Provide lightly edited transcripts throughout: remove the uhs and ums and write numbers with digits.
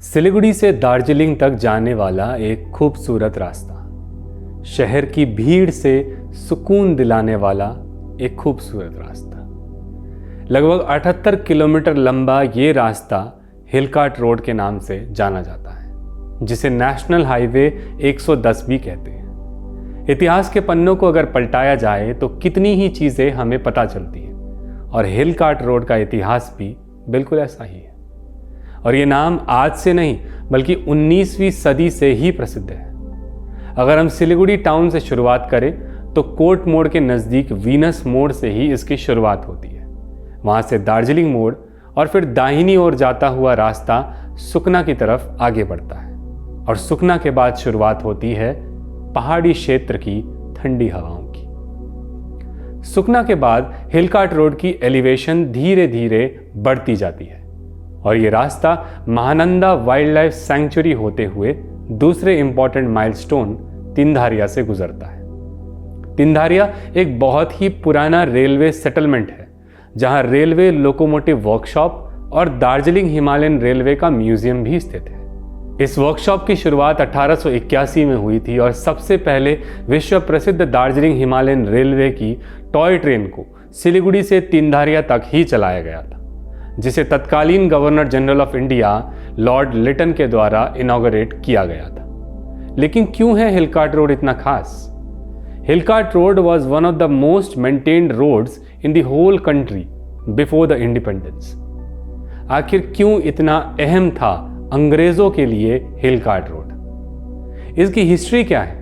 सिलीगुड़ी से दार्जिलिंग तक जाने वाला एक खूबसूरत रास्ता, शहर की भीड़ से सुकून दिलाने वाला एक खूबसूरत रास्ता। लगभग 78 किलोमीटर लंबा ये रास्ता हिलकाट रोड के नाम से जाना जाता है, जिसे नेशनल हाईवे 110 भी कहते हैं। इतिहास के पन्नों को अगर पलटाया जाए तो कितनी ही चीज़ें हमें पता चलती हैं, और हिलकाट रोड का इतिहास भी बिल्कुल ऐसा ही है। और ये नाम आज से नहीं बल्कि 19वीं सदी से ही प्रसिद्ध है। अगर हम सिलीगुड़ी टाउन से शुरुआत करें तो कोर्ट मोड़ के नज़दीक वीनस मोड़ से ही इसकी शुरुआत होती है। वहाँ से दार्जिलिंग मोड़ और फिर दाहिनी ओर जाता हुआ रास्ता सुकना की तरफ आगे बढ़ता है, और सुकना के बाद शुरुआत होती है पहाड़ी क्षेत्र की ठंडी हवाओं की। सुकना के बाद हिलकाट रोड की एलिवेशन धीरे धीरे बढ़ती जाती है, और ये रास्ता महानंदा वाइल्ड लाइफ सैंक्चुरी होते हुए दूसरे इंपॉर्टेंट माइलस्टोन तिनधारिया से गुजरता है। तिनधारिया एक बहुत ही पुराना रेलवे सेटलमेंट है, जहां रेलवे लोकोमोटिव वर्कशॉप और दार्जिलिंग हिमालयन रेलवे का म्यूजियम भी स्थित है। इस वर्कशॉप की शुरुआत 1881 में हुई थी, और सबसे पहले विश्व प्रसिद्ध दार्जिलिंग हिमालयन रेलवे की टॉय ट्रेन को सिलीगुड़ी से तिनधारिया तक ही चलाया गया था, जिसे तत्कालीन governor general of India Lord Lytton के द्वारा इनॉग्रेट किया गया था। लेकिन क्यों है हिलकाट रोड इतना खास? Hill Cart Road was one of the most maintained roads in the whole country before the independence. आखिर क्यों इतना अहम था अंग्रेजों के लिए हिलकाट रोड? इसकी हिस्ट्री क्या है?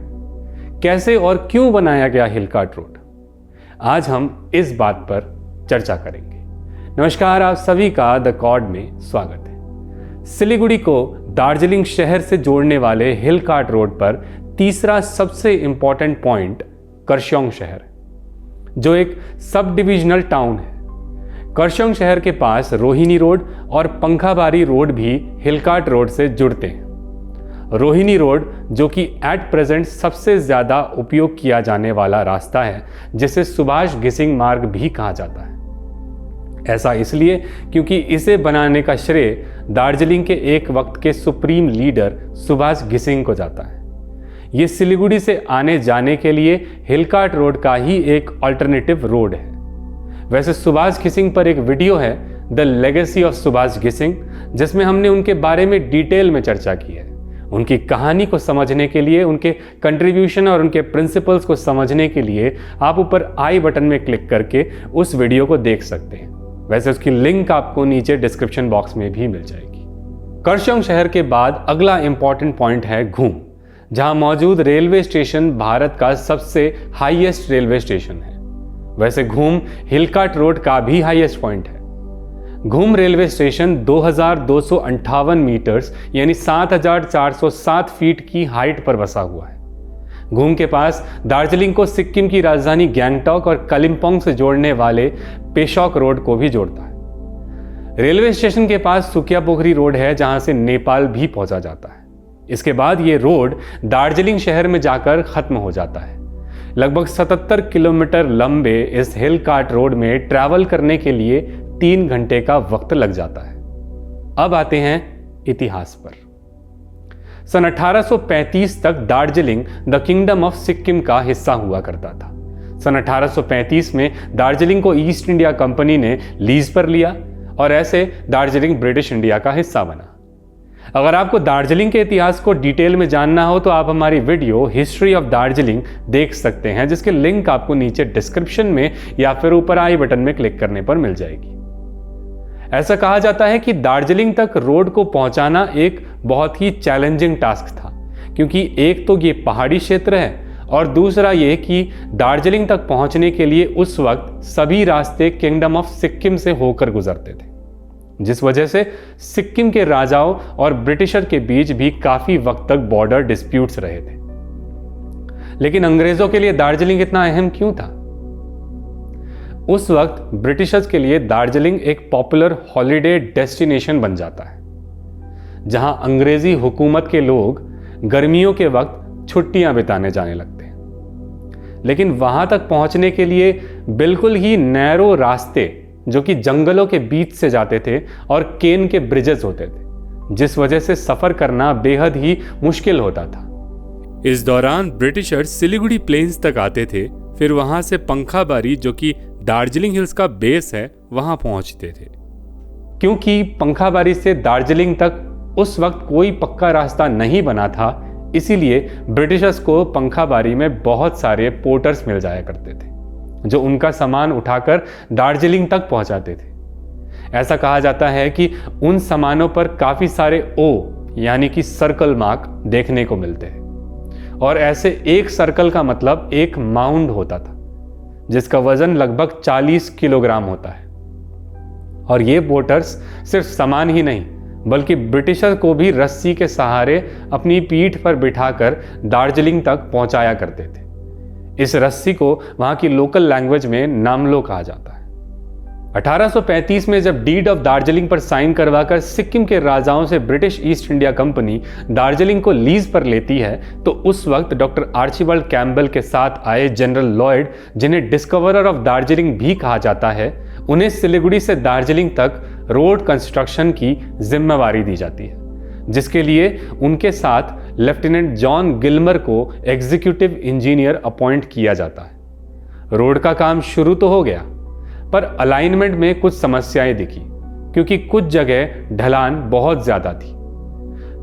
कैसे और क्यों बनाया गया हिलकाट रोड? आज हम इस बात पर चर्चा करेंगे। नमस्कार, आप सभी का द कॉर्ड में स्वागत है। सिलीगुड़ी को दार्जिलिंग शहर से जोड़ने वाले हिलकाट रोड पर तीसरा सबसे इंपॉर्टेंट पॉइंट कर्सियंग शहर है, जो एक सब डिविजनल टाउन है। कर्सियंग शहर के पास रोहिणी रोड और पंखाबारी रोड भी हिलकाट रोड से जुड़ते हैं। रोहिणी रोड, जो कि एट प्रेजेंट सबसे ज़्यादा उपयोग किया जाने वाला रास्ता है, जिसे सुभाष घिसिंग मार्ग भी कहा जाता है। ऐसा इसलिए क्योंकि इसे बनाने का श्रेय दार्जिलिंग के एक वक्त के सुप्रीम लीडर सुभाष घिसिंग को जाता है। ये सिलीगुड़ी से आने जाने के लिए हिलकाट रोड का ही एक अल्टरनेटिव रोड है। वैसे सुभाष घिसिंग पर एक वीडियो है, the legacy of Subhash Ghising, जिसमें हमने उनके बारे में डिटेल में चर्चा की है। उनकी कहानी को समझने के लिए, उनके कंट्रीब्यूशन और उनके प्रिंसिपल्स को समझने के लिए आप ऊपर आई बटन में क्लिक करके उस वीडियो को देख सकते हैं। वैसे उसकी लिंक आपको नीचे डिस्क्रिप्शन बॉक्स में भी मिल जाएगी। कर्सियंग शहर के बाद अगला इंपॉर्टेंट पॉइंट है घूम, जहां मौजूद रेलवे स्टेशन भारत का सबसे हाईएस्ट रेलवे स्टेशन है। वैसे घूम हिलकाट रोड का भी हाईएस्ट पॉइंट है। घूम रेलवे स्टेशन 2258 मीटर्स यानी 7407 फीट की हाइट पर बसा हुआ है। घूम के पास दार्जिलिंग को सिक्किम की राजधानी गैंगटॉक और कालिम्पोंग से जोड़ने वाले पेशॉक रोड को भी जोड़ता है। रेलवे स्टेशन के पास सुकियापोखरी रोड है, जहां से नेपाल भी पहुंचा जाता है। इसके बाद ये रोड दार्जिलिंग शहर में जाकर खत्म हो जाता है। लगभग 77 किलोमीटर लंबे इस हिलकाट रोड में ट्रैवल करने के लिए 3 घंटे का वक्त लग जाता है। अब आते हैं इतिहास पर। सन 1835 तक Darjeeling the kingdom of Sikkim का हिस्सा हुआ करता था। सन 1835 में दार्जिलिंग को ईस्ट इंडिया कंपनी ने लीज पर लिया, और ऐसे दार्जिलिंग ब्रिटिश इंडिया का हिस्सा बना। अगर आपको दार्जिलिंग के इतिहास को डिटेल में जानना हो तो आप हमारी वीडियो हिस्ट्री ऑफ दार्जिलिंग देख सकते हैं, जिसके लिंक आपको नीचे डिस्क्रिप्शन में या फिर ऊपर आई बटन में क्लिक करने पर मिल जाएगी। ऐसा कहा जाता है कि दार्जिलिंग तक रोड को पहुंचाना एक बहुत ही चैलेंजिंग टास्क था, क्योंकि एक तो ये पहाड़ी क्षेत्र है, और दूसरा ये कि दार्जिलिंग तक पहुंचने के लिए उस वक्त सभी रास्ते किंगडम ऑफ सिक्किम से होकर गुजरते थे, जिस वजह से सिक्किम के राजाओं और ब्रिटिशर के बीच भी काफी वक्त तक बॉर्डर डिस्प्यूट्स रहे थे। लेकिन अंग्रेजों के लिए दार्जिलिंग इतना अहम क्यों था? उस वक्त ब्रिटिशर्स के लिए दार्जिलिंग एक पॉपुलर हॉलिडे डेस्टिनेशन बन जाता है, जहां अंग्रेजी हुकूमत के लोग गर्मियों के वक्त छुट्टियां बिताने जाने लगते हैं। लेकिन वहां तक पहुंचने के लिए बिल्कुल ही नैरो रास्ते, जो कि जंगलों के बीच से जाते थे, और केन के ब्रिजेस होते थे, जिस वजह से सफर करना बेहद ही मुश्किल होता था। इस दौरान ब्रिटिशर्स सिलीगुड़ी प्लेन्स तक आते थे, फिर वहां से पंखाबारी, जो कि दार्जिलिंग हिल्स का बेस है, वहां पहुंचते थे। क्योंकि पंखाबारी से दार्जिलिंग तक उस वक्त कोई पक्का रास्ता नहीं बना था, इसीलिए ब्रिटिशर्स को पंखाबारी में बहुत सारे पोर्टर्स मिल जाया करते थे जो उनका सामान उठाकर दार्जिलिंग तक पहुंचाते थे। ऐसा कहा जाता है कि उन सामानों पर काफी सारे ओ यानी कि सर्कल मार्क देखने को मिलते हैं, और ऐसे एक सर्कल का मतलब एक माउंड होता था जिसका वजन लगभग 40 किलोग्राम होता है। और ये पोर्टर्स सिर्फ सामान ही नहीं बल्कि ब्रिटिशर को भी रस्सी के सहारे अपनी पीठ पर बिठाकर दार्जिलिंग तक पहुंचाया करते थे। इस रस्सी को वहां की लोकल लैंग्वेज में नामलो कहा जाता है। 1835 में जब डीड ऑफ दार्जिलिंग पर साइन करवाकर सिक्किम के राजाओं से British east India company Darjeeling को लीज पर लेती है, तो उस वक्त डॉक्टर आर्चिबाल्ड कैम्पबेल के साथ आए जनरल लॉयड, जिन्हें डिस्कवरर ऑफ दार्जिलिंग भी कहा जाता है, उन्हें सिलीगुड़ी से दार्जिलिंग तक रोड कंस्ट्रक्शन की जिम्मेवारी दी जाती है, जिसके लिए उनके साथ लेफ्टिनेंट जॉन गिल्मर को एग्जीक्यूटिव इंजीनियर अपॉइंट किया जाता है। रोड का काम शुरू तो हो गया, पर अलाइनमेंट में कुछ समस्याएं दिखी, क्योंकि कुछ जगह ढलान बहुत ज्यादा थी।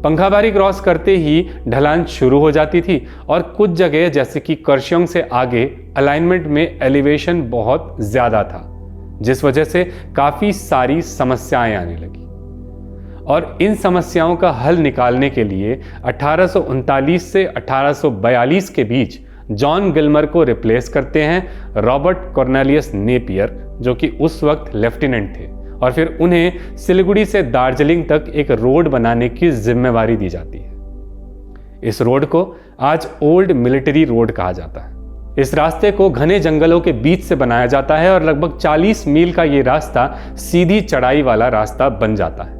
पंखाबारी क्रॉस करते ही ढलान शुरू हो जाती थी, और कुछ जगह जैसे कि कर्शियोंग से आगे अलाइनमेंट में एलिवेशन बहुत ज्यादा था, जिस वजह से काफी सारी समस्याएं आने लगी। और इन समस्याओं का हल निकालने के लिए 1839 से 1842 के बीच जॉन गिल्मर को रिप्लेस करते हैं रॉबर्ट कॉर्नेलियस नेपियर, जो कि उस वक्त लेफ्टिनेंट थे, और फिर उन्हें सिलीगुड़ी से दार्जिलिंग तक एक रोड बनाने की जिम्मेवारी दी जाती है। इस रोड को आज ओल्ड मिलिट्री रोड कहा जाता है। इस रास्ते को घने जंगलों के बीच से बनाया जाता है और लगभग 40 मील का ये रास्ता सीधी चढ़ाई वाला रास्ता बन जाता है,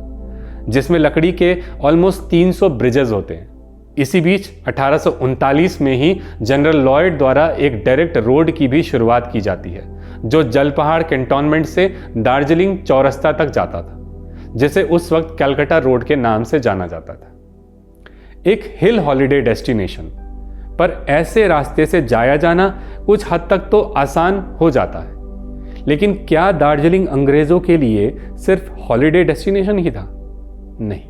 जिसमें लकड़ी के ऑलमोस्ट 300 ब्रिजेस होते हैं। इसी बीच 1839 में ही जनरल लॉयड द्वारा एक डायरेक्ट रोड की भी शुरुआत की जाती है, जो जलपहाड़ कैंटोनमेंट से दार्जिलिंग चौरस्ता तक जाता था, जिसे उस वक्त कलकत्ता रोड के नाम से जाना जाता था। एक हिल हॉलिडे डेस्टिनेशन पर ऐसे रास्ते से जाया जाना कुछ हद तक तो आसान हो जाता है, लेकिन क्या दार्जिलिंग अंग्रेजों के लिए सिर्फ हॉलिडे डेस्टिनेशन ही था? नहीं।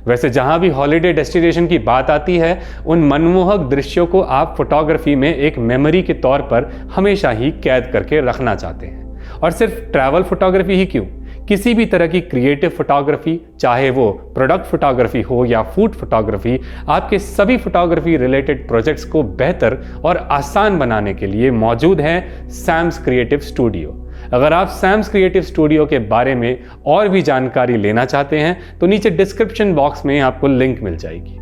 वैसे जहां भी हॉलिडे डेस्टिनेशन की बात आती है, उन मनमोहक दृश्यों को आप फोटोग्राफी में एक मेमोरी के तौर पर हमेशा ही कैद करके रखना चाहते हैं। और सिर्फ ट्रैवल फोटोग्राफी ही क्यों, किसी भी तरह की क्रिएटिव फोटोग्राफी, चाहे वो प्रोडक्ट फोटोग्राफी हो या फूड फोटोग्राफी, आपके सभी फोटोग्राफी रिलेटेड प्रोजेक्ट्स को बेहतर और आसान बनाने के लिए मौजूद है सैम्स क्रिएटिव स्टूडियो। अगर आप सैम्स क्रिएटिव स्टूडियो के बारे में और भी जानकारी लेना चाहते हैं तो नीचे डिस्क्रिप्शन बॉक्स में आपको लिंक मिल जाएगी।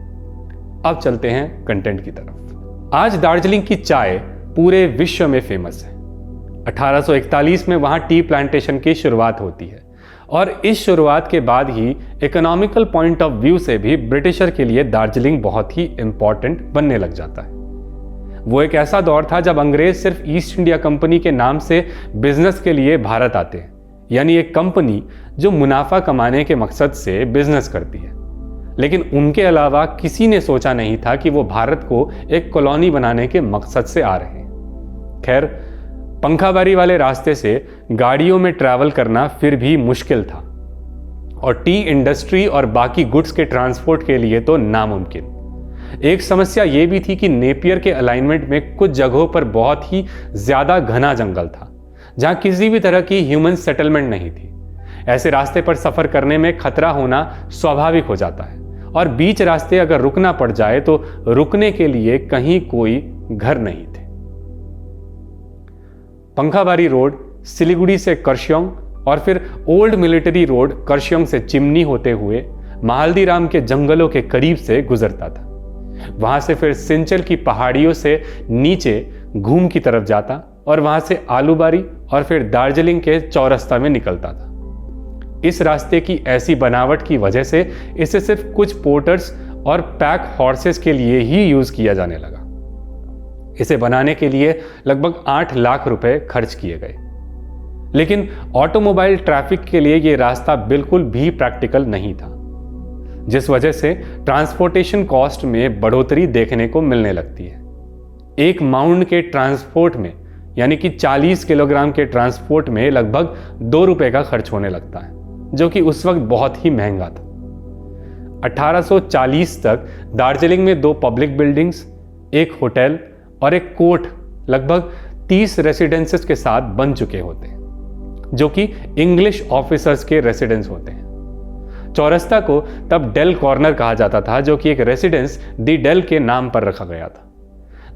अब चलते हैं कंटेंट की तरफ। आज दार्जिलिंग की चाय पूरे विश्व में फेमस है। 1841 में वहां टी प्लांटेशन की शुरुआत होती है, और इस शुरुआत के बाद ही इकोनॉमिकल पॉइंट ऑफ व्यू से भी ब्रिटिशर के लिए दार्जिलिंग बहुत ही इंपॉर्टेंट बनने लग जाता है। वो एक ऐसा दौर था जब अंग्रेज सिर्फ ईस्ट इंडिया कंपनी के नाम से बिजनेस के लिए भारत आते हैं, यानी एक कंपनी जो मुनाफा कमाने के मकसद से बिजनेस करती है, लेकिन उनके अलावा किसी ने सोचा नहीं था कि वो भारत को एक कॉलोनी बनाने के मकसद से आ रहे हैं। खैर, पंखाबारी वाले रास्ते से गाड़ियों में ट्रैवल करना फिर भी मुश्किल था, और टी इंडस्ट्री और बाकी गुड्स के ट्रांसपोर्ट के लिए तो नामुमकिन। एक समस्या यह भी थी कि नेपियर के अलाइनमेंट में कुछ जगहों पर बहुत ही ज्यादा घना जंगल था, जहां किसी भी तरह की ह्यूमन सेटलमेंट नहीं थी। ऐसे रास्ते पर सफर करने में खतरा होना स्वाभाविक हो जाता है, और बीच रास्ते अगर रुकना पड़ जाए तो रुकने के लिए कहीं कोई घर नहीं थे। पंखाबारी रोड सिलीगुड़ी से कर्शियोंग और फिर ओल्ड मिलिट्री रोड कर्शियोंग से चिमनी होते हुए महाल्दीराम के जंगलों के करीब से गुजरता था। वहां से फिर सिंचल की पहाड़ियों से नीचे घूम की तरफ जाता, और वहां से आलूबारी और फिर दार्जिलिंग के चौरस्ता में निकलता था। इस रास्ते की ऐसी बनावट की वजह से इसे सिर्फ कुछ पोर्टर्स और पैक हॉर्सेस के लिए ही यूज किया जाने लगा। इसे बनाने के लिए लगभग 8 लाख रुपए खर्च किए गए। लेकिन ऑटोमोबाइल ट्रैफिक के लिए ये रास्ता बिल्कुल भी प्रैक्टिकल नहीं था, जिस वजह से ट्रांसपोर्टेशन कॉस्ट में बढ़ोतरी देखने को मिलने लगती है। एक माउंड के ट्रांसपोर्ट में यानी कि 40 किलोग्राम के ट्रांसपोर्ट में लगभग 2 रुपए का खर्च होने लगता है, जो कि उस वक्त बहुत ही महंगा था। 1840 तक दार्जिलिंग में 2 पब्लिक बिल्डिंग्स, एक होटल और एक कोर्ट लगभग 30 रेसिडेंसेस के साथ बन चुके होते हैं, जो कि इंग्लिश ऑफिसर्स के रेसिडेंस होते हैं। चौरस्ता को तब डेल कॉर्नर कहा जाता था, जो कि एक रेसिडेंस दी डेल के नाम पर रखा गया था।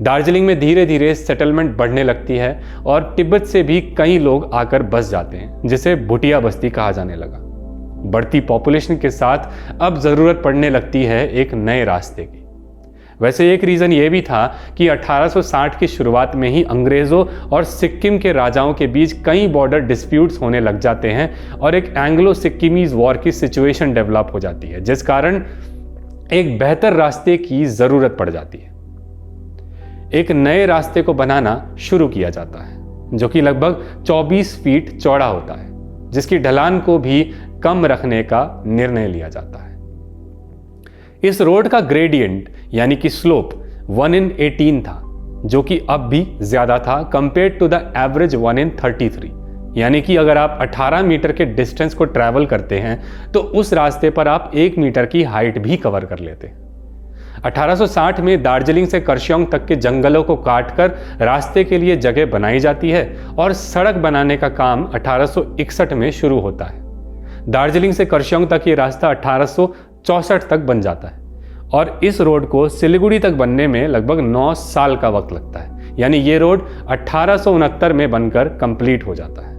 दार्जिलिंग में धीरे धीरे सेटलमेंट बढ़ने लगती है और तिब्बत से भी कई लोग आकर बस जाते हैं, जिसे भुटिया बस्ती कहा जाने लगा। बढ़ती पॉपुलेशन के साथ अब जरूरत पड़ने लगती है एक नए रास्ते की। वैसे एक रीजन ये भी था कि 1860 की शुरुआत में ही अंग्रेजों और सिक्किम के राजाओं के बीच कई बॉर्डर डिस्प्यूट्स होने लग जाते हैं और एक एंग्लो सिक्किमीज वॉर की सिचुएशन डेवलप हो जाती है, जिस कारण एक बेहतर रास्ते की जरूरत पड़ जाती है। एक नए रास्ते को बनाना शुरू किया जाता है, जो कि लगभग 24 फीट चौड़ा होता है, जिसकी ढलान को भी कम रखने का निर्णय लिया जाता है। इस रोड का ग्रेडियंट यानी कि स्लोप 1/18 था, जो कि अब भी ज्यादा था कंपेयर टू द एवरेज 1/33, यानी कि अगर आप 18 मीटर के डिस्टेंस को ट्रैवल करते हैं तो उस रास्ते पर आप 1 मीटर की हाइट भी कवर कर लेते हैं। 1860 में दार्जिलिंग से करश्योंग तक के जंगलों को काटकर रास्ते के लिए जगह बनाई जाती है और सड़क बनाने का काम 1861 में शुरू होता है। दार्जिलिंग से करश्योंग तक ये रास्ता 1864 तक बन जाता है और इस रोड को सिलीगुड़ी तक बनने में लगभग 9 साल का वक्त लगता है, यानी ये रोड 1869 में बनकर कंप्लीट हो जाता है।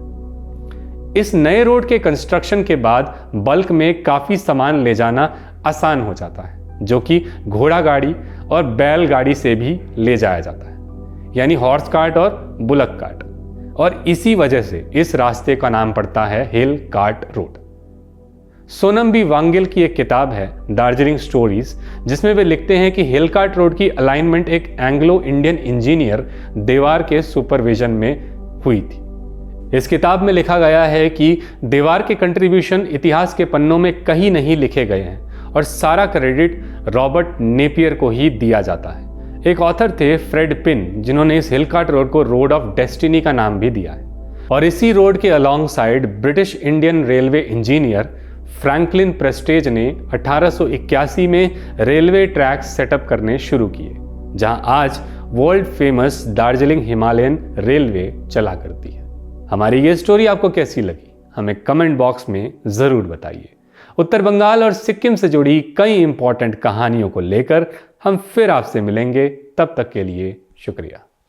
इस नए रोड के कंस्ट्रक्शन के बाद बल्क में काफी सामान ले जाना आसान हो जाता है, जो कि घोड़ा गाड़ी और बैल गाड़ी से भी ले जाया जाता है, यानी हॉर्स कार्ट और बुलक कार्ट, और इसी वजह से इस रास्ते का नाम पड़ता है हिल कार्ट रोड। सोनम बी वांगेल की एक किताब है दार्जिलिंग स्टोरीज, जिसमें वे लिखते हैं कि हिल कार्ट रोड की अलाइनमेंट एक एंग्लो इंडियन इंजीनियर देवार के सुपरविजन में हुई थी। इस किताब में लिखा गया है कि देवार के कंट्रीब्यूशन इतिहास के पन्नों में कहीं नहीं लिखे गए हैं और सारा क्रेडिट रॉबर्ट नेपियर को ही दिया जाता है। एक ऑथर थे फ्रेड पिन, जिन्होंने इस हिल कार्ट रोड को रोड ऑफ डेस्टिनी का नाम भी दिया है। और इसी रोड के along side British Indian railway engineer Franklin prestige ने 1881 में रेलवे ट्रैक्स सेटअप करने शुरू किए, जहां आज world famous Darjeeling Himalayan railway चला करती है। हमारी ये स्टोरी आपको कैसी लगी, हमें कमेंट बॉक्स में जरूर बताइए। उत्तर बंगाल और सिक्किम से जुड़ी कई इंपॉर्टेंट कहानियों को लेकर हम फिर आपसे मिलेंगे। तब तक के लिए शुक्रिया।